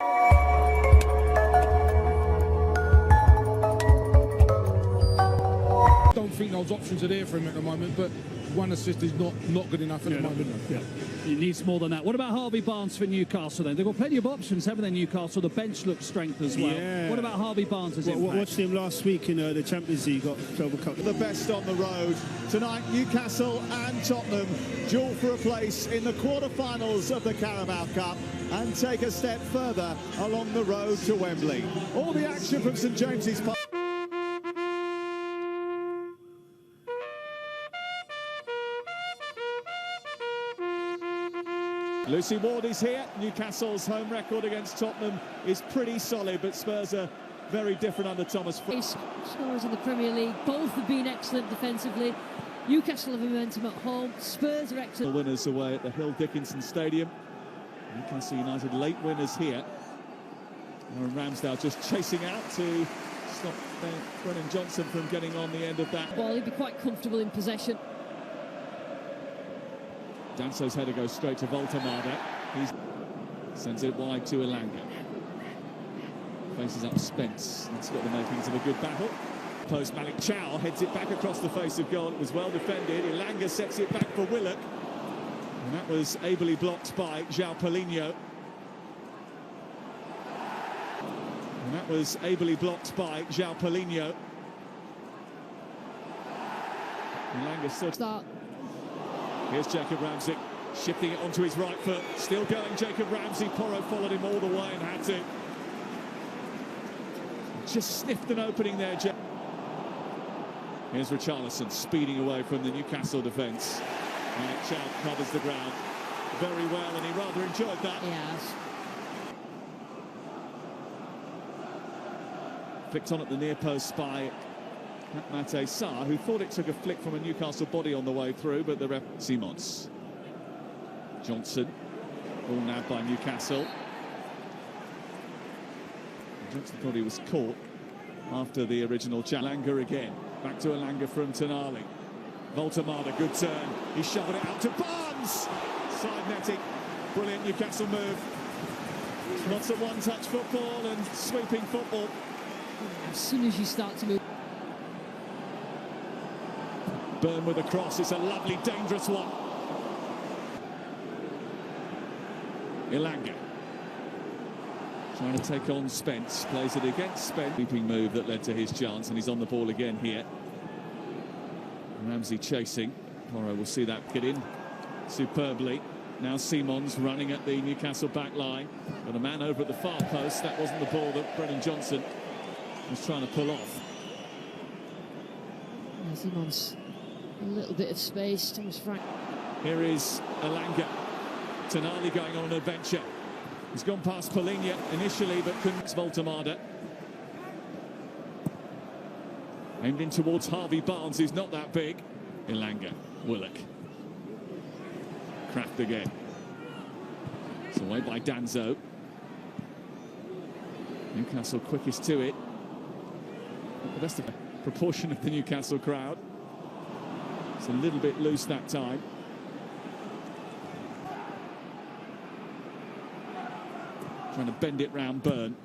Don't think those options are there for him at the moment, but one assist is not good enough at the moment. Yeah. He needs more than that. What about Harvey Barnes for Newcastle then? They've got plenty of options, haven't they, Newcastle? The bench looks strength as well. Yeah. What about Harvey Barnes' impact? Watched him last week in the Champions League, got 12 cup. The best on the road tonight. Newcastle and Tottenham duel for a place in the quarter-finals of the Carabao Cup and take a step further along the road to Wembley. All the action from St James's Park. Lucy Ward is here. Newcastle's home record against Tottenham is pretty solid, but Spurs are very different under Thomas. Scorers in the Premier League, both have been excellent defensively. Newcastle have momentum at home, Spurs are excellent. Winners away at the Hill Dickinson Stadium. Newcastle United late winners here. Aaron Ramsdale just chasing out to stop Brennan Johnson from getting on the end of that. Well, he'd be quite comfortable in possession. Danso's header goes straight to Voltemada. He sends it wide to Elanga. Faces up Spence. That's got the makings of a good battle. Post Malik Chow heads it back across the face of goal. It was well defended. Elanga sets it back for Willock. And that was ably blocked by João Paulinho. And that was ably blocked by João Paulinho. Elanga still... Start. Here's Jacob Ramsey, shifting it onto his right foot. Still going, Jacob Ramsey. Porro followed him all the way and had to. Just sniffed an opening there, Here's Richarlison speeding away from the Newcastle defence. And Chow covers the ground very well, and he rather enjoyed that. Yes. Flicked on at the near post by Mate Sarr, who thought it took a flick from a Newcastle body on the way through, but the ref... Simons. Johnson, all nabbed by Newcastle. Johnson thought he was caught after the original challenge. Elanga again, back to Elanga from Tonali. Voltemada, good turn. He's shoving it out to Barnes. Side netting, brilliant Newcastle move. Lots of one-touch football and sweeping football. As soon as you start to move. Burn with a cross, it's a lovely, dangerous one. Elanga trying to take on Spence, plays it against Spence. Sweeping move that led to his chance, and he's on the ball again here. Ramsey chasing. Porro will see that get in superbly. Now Simons running at the Newcastle back line. But a man over at the far post, that wasn't the ball that Brennan Johnson was trying to pull off. Yeah, Simons. A little bit of space, Thomas Frank. Here is Elanga. Tonali going on an adventure. He's gone past Paulinho initially, but couldn't. Voltemada. Aimed in towards Harvey Barnes, who's not that big. Elanga. Willock. Kraft again. It's away by Danso. Newcastle quickest to it. The best of the proportion of the Newcastle crowd. It's a little bit loose that time. Trying to bend it round Burn.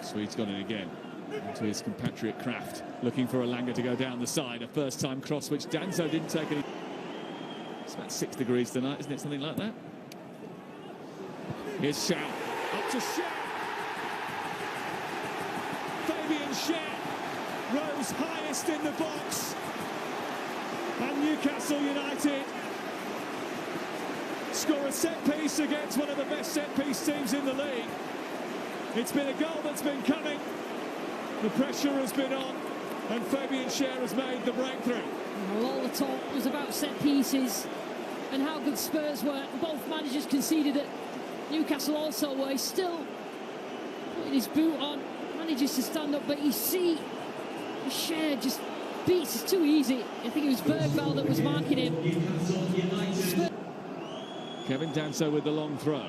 Swede's got it again. To his compatriot Kraft. Looking for Elanga to go down the side. A first-time cross which Danso didn't take any. It's about 6 degrees tonight, isn't it? Something like that. Here's Shaw. Up to Shaw. Fabian Shaw rose highest in the box, and Newcastle United score a set piece against one of the best set piece teams in the league. It's been a goal that's been coming, the pressure has been on, and Fabian Shaw has made the breakthrough. Well, all the talk was about set pieces and how good Spurs were. Both managers conceded it. Newcastle also were. He's still putting his boot on, manages to stand up, but you see Shaw just beats. It's too easy. I think it was Bergvall that was marking him. Kevin Danso with the long throw.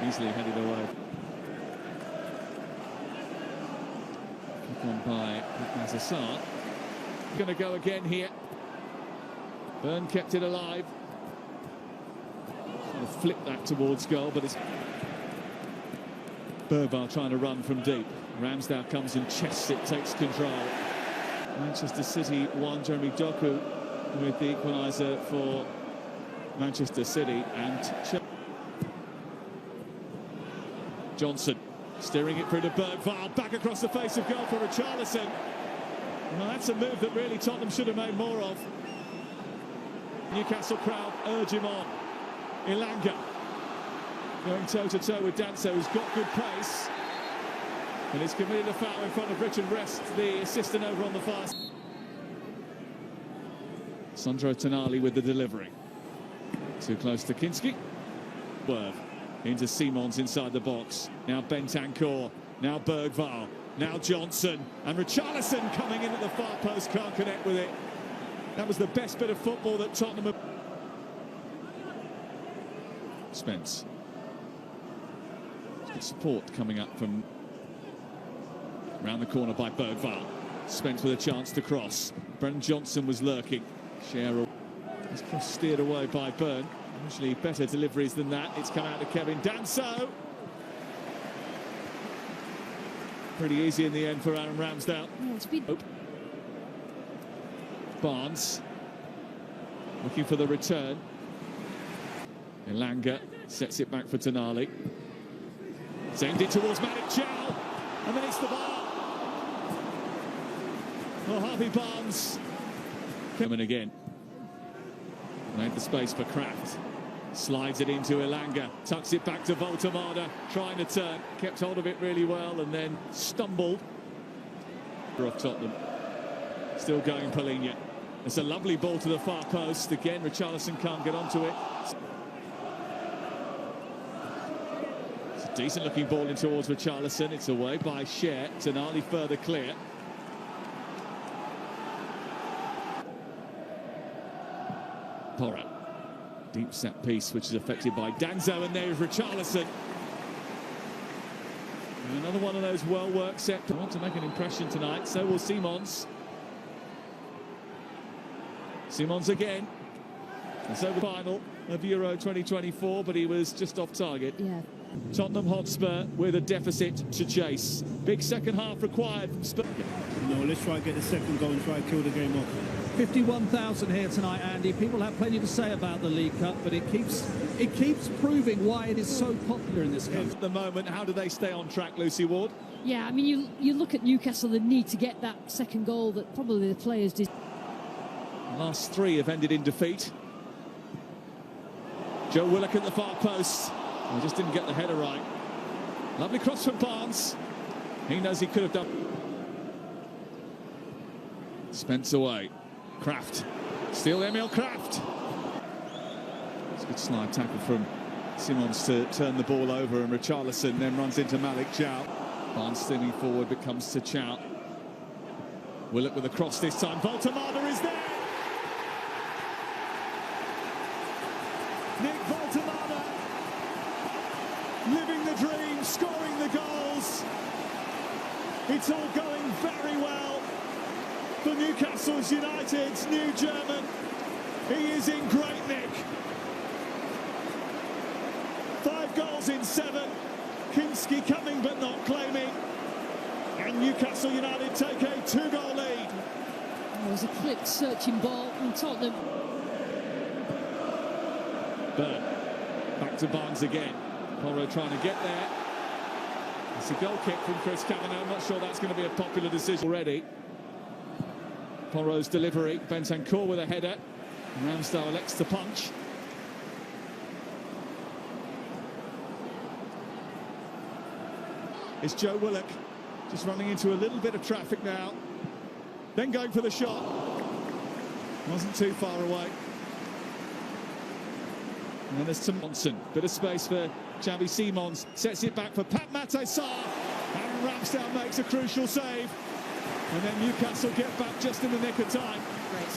Easily headed away. Kick on by Sarr. Going to go again here. Burn kept it alive. flip that towards goal, but it's Bergvall trying to run from deep. Ramsdale comes and chests it, takes control. Manchester City 1, Jeremy Doku with the equaliser for Manchester City, and Johnson steering it through to Bergvall, back across the face of goal for Richarlison. Well, that's a move that really Tottenham should have made more of. Newcastle crowd urge him on. Ilanga going toe-to-toe with Danso, who's got good pace. And he's committed a foul in front of Richard Rest, the assistant over on the far side. Sandro Tonali with the delivery. Too close to Kinski. Werv into Simons inside the box. Now Bentancur. Now Bergvall. Now Johnson. And Richarlison coming in at the far post, can't connect with it. That was the best bit of football that Tottenham have. Spence. Good support coming up from around the corner by Bergvall. Spence with a chance to cross. Brendan Johnson was lurking. Shearer. This cross steered away by Byrne. Usually better deliveries than that. It's come out to Kevin Danso. Pretty easy in the end for Aaron Ramsdale. Yeah, it's been... Barnes looking for the return. Ilanga sets it back for Tonali. Sends it towards Malik Chow, and then it's the bar. Oh, Harvey Barnes coming again. Made the space for Kraft. Slides it into Ilanga, tucks it back to Voltemada, trying to turn, kept hold of it really well, and then stumbled. Off Tottenham. Still going, Paulinho. It's a lovely ball to the far post. Again, Richarlison can't get onto it. It's a decent looking ball in towards Richarlison. It's away by Scher. Tonali further clear. Porro. Deep set piece, which is affected by Danso, and there's Richarlison. And another one of those well-worked set. I want to make an impression tonight, so will Simons. Simons again. It's over the final of Euro 2024, but he was just off target. Yeah. Tottenham Hotspur with a deficit to chase. Big second half required from Spurs. No, let's try and get the second goal and try and kill the game off. 51,000 here tonight, Andy. People have plenty to say about the League Cup, but it keeps proving why it is so popular in this country. At the moment, how do they stay on track, Lucy Ward? Yeah, I mean, you look at Newcastle, the need to get that second goal that probably the players did. The last three have ended in defeat. Joe Willock at the far post. He just didn't get the header right. Lovely cross from Barnes. He knows he could have done. Spence away. Kraft. Still Emil Kraft. It's a good slide tackle from Simons to turn the ball over, and Richarlison then runs into Malik Chow. Barnes steaming forward, but comes to Chow. Willock with a cross this time. Voltemada is there. Nick Voltemada living the dream, scoring the goals. It's all going very well for Newcastle United's new German. He is in great nick. 5 goals in 7. Kinski coming but not claiming. And Newcastle United take a 2-goal lead. It was a clipped, searching ball from Tottenham. Byrne. Back to Barnes again. Porro trying to get there. It's a goal kick from Chris Kavanagh. I'm not sure that's going to be a popular decision already. Porro's delivery. Bentancur with a header. Ramsdale elects to punch. It's Joe Willock just running into a little bit of traffic now. Then going for the shot. Wasn't too far away. And then there's Johnson. Bit of space for Xavi Simons. Sets it back for Pat Mate Sarr. Aaron Ramsdale makes a crucial save. And then Newcastle get back just in the nick of time.